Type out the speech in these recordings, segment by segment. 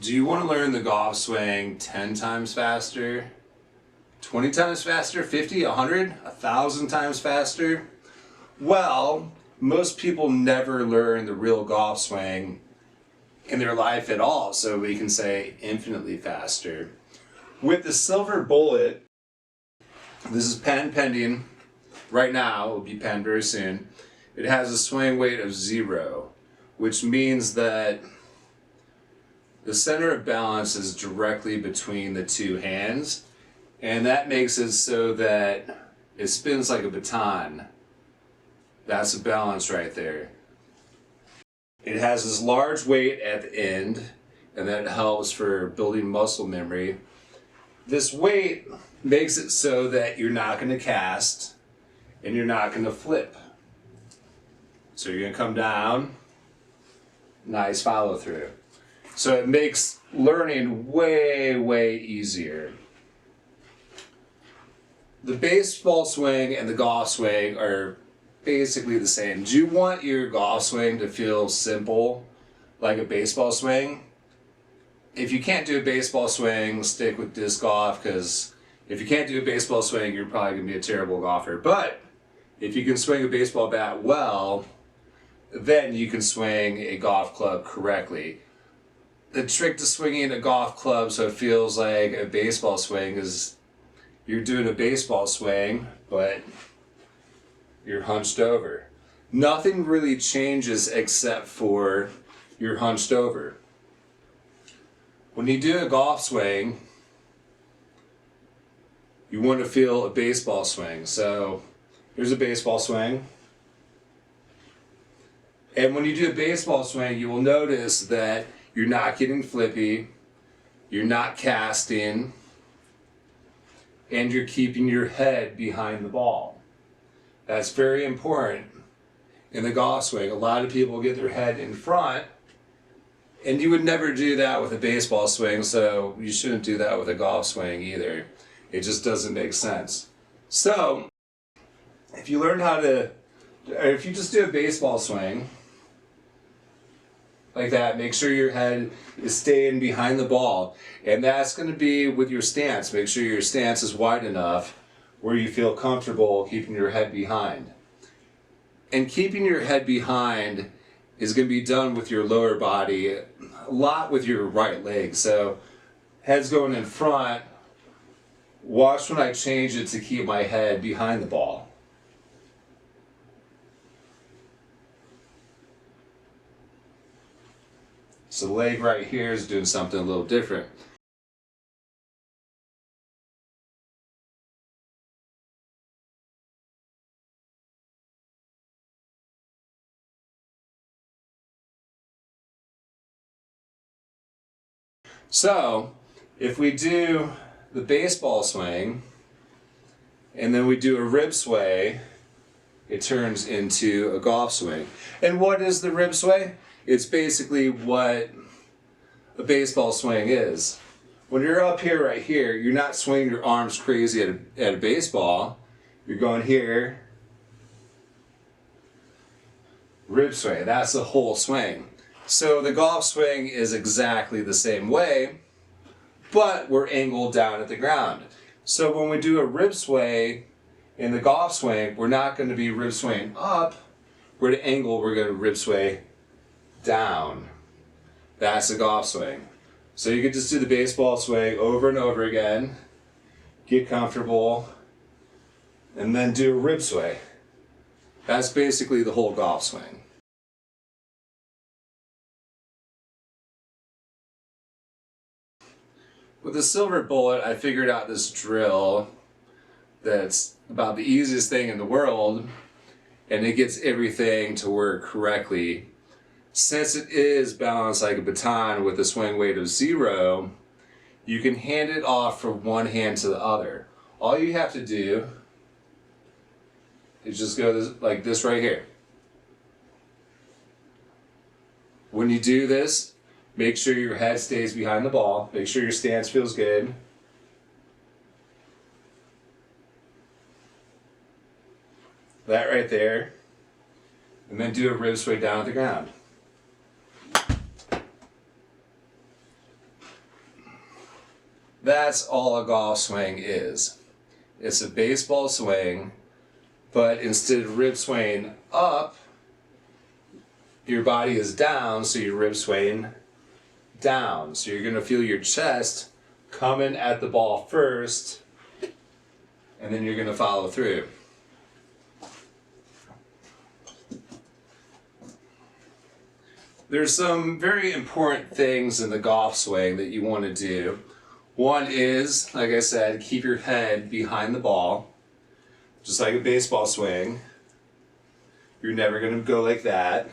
Do you want to learn the golf swing 10 times faster, 20 times faster, 50, 100, 1,000 times faster? Well, most people never learn the real golf swing in their life at all, so we can say infinitely faster. With the SilverBullet, this is patent pending right now, it will be patent very soon. It has a swing weight of 0, which means that the center of balance is directly between the two hands, and that makes it so that it spins like a baton. That's a balance right there. It has this large weight at the end, and that helps for building muscle memory. This weight makes it so that you're not going to cast and you're not going to flip. So you're going to come down, nice follow through. So it makes learning way easier. The baseball swing and the golf swing are basically the same. Do you want your golf swing to feel simple like a baseball swing? If you can't do a baseball swing, stick with disc golf, because if you can't do a baseball swing, you're probably going to be a terrible golfer. But if you can swing a baseball bat well, then you can swing a golf club correctly. The trick to swinging a golf club so it feels like a baseball swing is you're doing a baseball swing, but you're hunched over. Nothing really changes except for you're hunched over. When you do a golf swing, you want to feel a baseball swing. So here's a baseball swing. And when you do a baseball swing, you will notice that you're not getting flippy, you're not casting, and you're keeping your head behind the ball. That's very important in the golf swing. A lot of people get their head in front, and you would never do that with a baseball swing, so you shouldn't do that with a golf swing either. It just doesn't make sense. So, if you learn how to, or if you just do a baseball swing, like that, make sure your head is staying behind the ball. And that's going to be with your stance. Make sure your stance is wide enough where you feel comfortable keeping your head behind. And keeping your head behind is going to be done with your lower body, a lot with your right leg. So head's going in front. Watch when I change it to keep my head behind the ball. So the leg right here is doing something a little different. So if we do the baseball swing and then we do a rib sway, it turns into a golf swing. And what is the rib sway? It's basically what a baseball swing is. When you're up here right here, you're not swinging your arms crazy at a baseball. You're going here, rib sway. That's the whole swing. So the golf swing is exactly the same way, but we're angled down at the ground. So when we do a rib sway in the golf swing, we're not going to be rib swaying up. We're at an angle, we're going to rib sway down. That's a golf swing. So you can just do the baseball swing over and over again, get comfortable, and then do a rib sway. That's basically the whole golf swing. With the SilverBullet, I figured out this drill that's about the easiest thing in the world, and it gets everything to work correctly. Since it is balanced like a baton with a swing weight of 0, you can hand it off from one hand to the other. All you have to do is just go like this right here. When you do this, make sure your head stays behind the ball. Make sure your stance feels good. That right there. And then do a rib sway down at the ground. That's all a golf swing is. It's a baseball swing, but instead of rib swaying up, your body is down, so your rib swaying down. So you're gonna feel your chest coming at the ball first, and then you're gonna follow through. There's some very important things in the golf swing that you want to do. One is, like I said, keep your head behind the ball, just like a baseball swing. You're never going to go like that.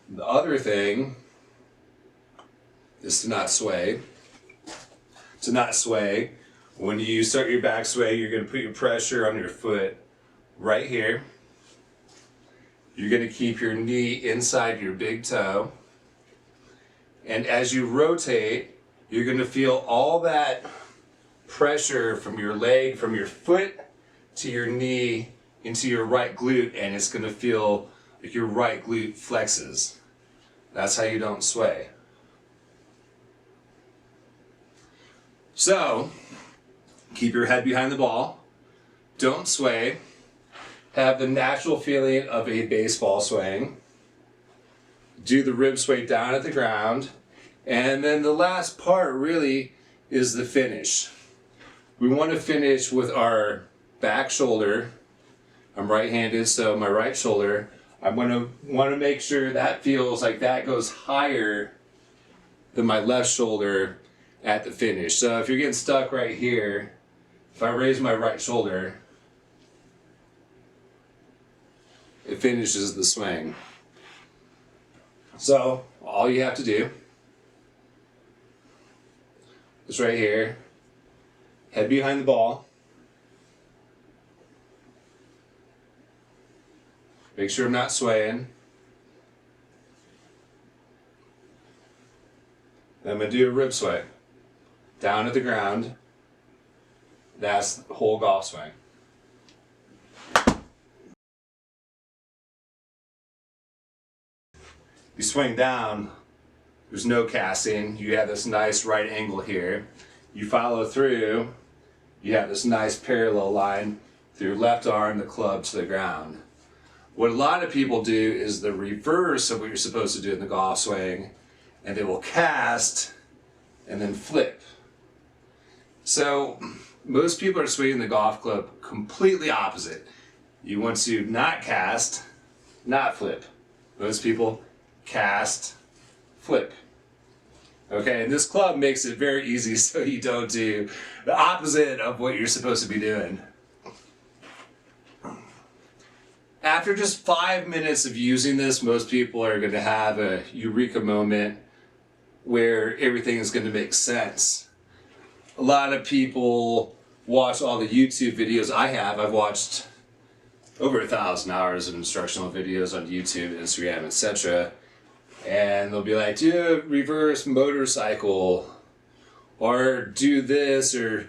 The other thing is to not sway. To not sway. When you start your back sway, you're going to put your pressure on your foot right here. You're going to keep your knee inside your big toe. And as you rotate, you're going to feel all that pressure from your leg, from your foot to your knee into your right glute, and it's going to feel like your right glute flexes. That's how you don't sway. So, keep your head behind the ball. Don't sway. Have the natural feeling of a baseball swing. Do the rib sway down at the ground. And then the last part really is the finish. We want to finish with our back shoulder. I'm right-handed, so my right shoulder, I'm going to want to make sure that feels like that goes higher than my left shoulder at the finish. So if you're getting stuck right here, if I raise my right shoulder, it finishes the swing. So all you have to do is right here, head behind the ball, make sure I'm not swaying. Then I'm going to do a rib sway down at the ground. That's the whole golf swing. You swing down, there's no casting, you have this nice right angle here. You follow through, you have this nice parallel line through your left arm, the club to the ground. What a lot of people do is the reverse of what you're supposed to do in the golf swing, and they will cast and then flip. So most people are swinging the golf club completely opposite. You want to not cast, not flip. Most people cast, flip. Okay, and this club makes it very easy so you don't do the opposite of what you're supposed to be doing. After just 5 minutes of using this, most people are going to have a eureka moment where everything is going to make sense. A lot of people watch all the YouTube videos I've watched over 1,000 hours of instructional videos on YouTube, Instagram, etc. And they'll be like, do a reverse motorcycle, or do this, or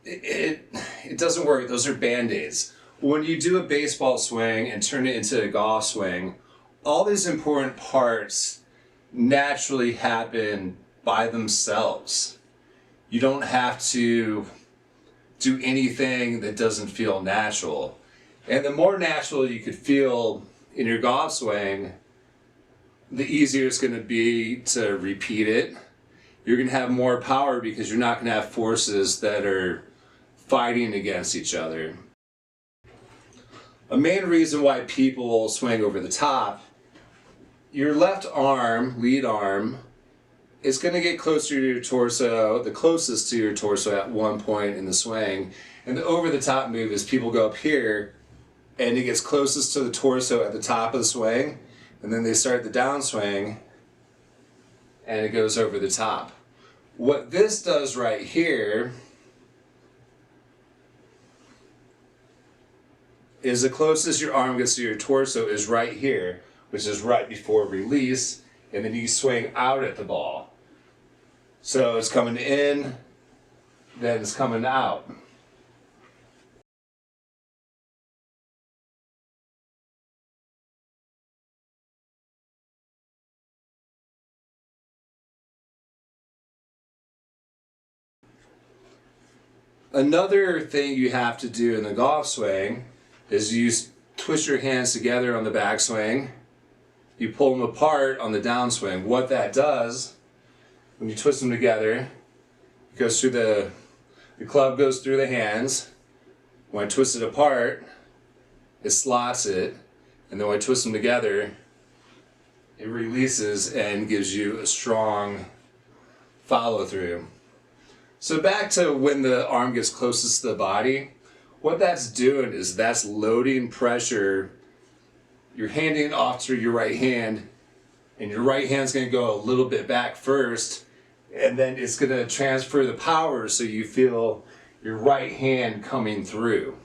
it doesn't work. Those are band-aids. When you do a baseball swing and turn it into a golf swing, all these important parts naturally happen by themselves. You don't have to do anything that doesn't feel natural. And the more natural you could feel in your golf swing, the easier it's going to be to repeat it. You're going to have more power because you're not going to have forces that are fighting against each other. A main reason why people swing over the top, your left arm, lead arm, is going to get closer to your torso, the closest to your torso at one point in the swing. And the over the top move is people go up here and it gets closest to the torso at the top of the swing, and then they start the downswing and it goes over the top. What this does right here is the closest your arm gets to your torso is right here, which is right before release, and then you swing out at the ball. So it's coming in, then it's coming out. Another thing you have to do in the golf swing is you twist your hands together on the backswing. You pull them apart on the downswing. What that does, when you twist them together, it goes through the club goes through the hands. When I twist it apart, it slots it, and then when I twist them together, it releases and gives you a strong follow through. So back to when the arm gets closest to the body, what that's doing is that's loading pressure. You're handing it off to your right hand, and your right hand's going to go a little bit back first, and then it's going to transfer the power so you feel your right hand coming through.